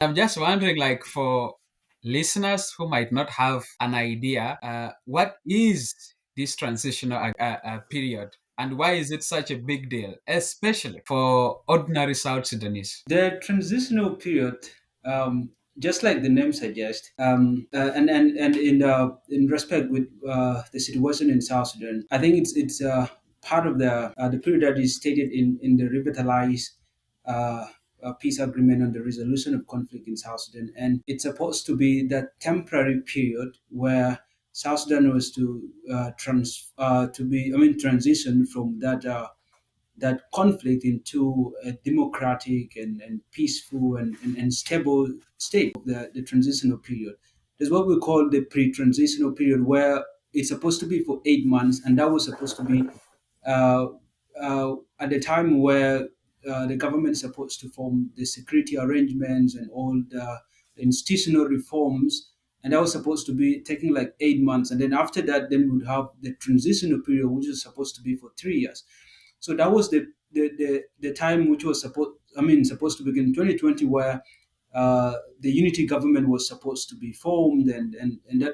I'm just wondering, like, for listeners who might not have an idea, what is this transitional period, and why is it such a big deal, especially for ordinary South Sudanese? The transitional period, just like the name suggests, and in respect with the situation in South Sudan, I think it's part of the period that is stated in the revitalized uh, peace agreement on the resolution of conflict in South Sudan, and it's supposed to be that temporary period where South Sudan was to be, I mean, transition from that conflict into a democratic and peaceful and stable state, the transitional period. There's what we call the pre-transitional period, where it's supposed to be for 8 months, and that was supposed to be uh, at the time where the government is supposed to form the security arrangements and all the institutional reforms, and that was supposed to be taking like 8 months, and then after that, then we would have the transitional period, which is supposed to be for 3 years. So that was the time which was supposed to begin in 2020, where the unity government was supposed to be formed, and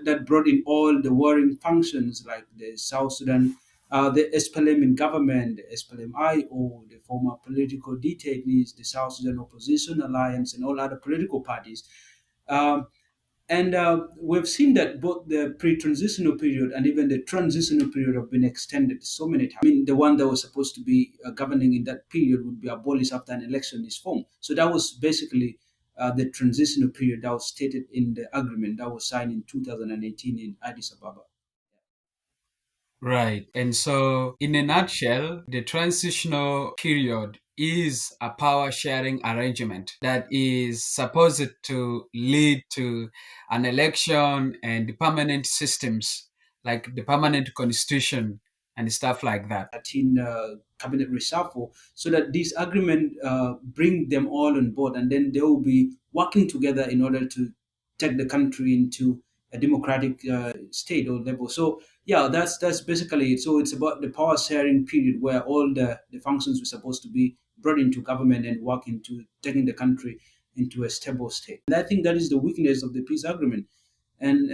that brought in all the warring functions like the South Sudan, the SPLM in government, the SPLM-IO, the former political detainees, the South Sudan Opposition Alliance, and all other political parties. Um, and we've seen that both the pre-transitional period and even the transitional period have been extended so many times. I mean, the one that was supposed to be governing in that period would be abolished after an election is formed. So that was basically the transitional period that was stated in the agreement that was signed in 2018 in Addis Ababa. Right. And so, in a nutshell, the transitional period is a power sharing arrangement that is supposed to lead to an election and the permanent systems, like the permanent constitution and stuff like that. In cabinet reshuffle, so that this agreement bring them all on board, and then they will be working together in order to take the country into a democratic state or level. So yeah, that's basically it. So it's about the power sharing period where all the functions were supposed to be brought into government and work into taking the country into a stable state. And I think that is the weakness of the peace agreement, and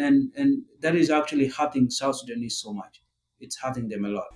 that is actually hurting South Sudanese so much. It's hurting them a lot.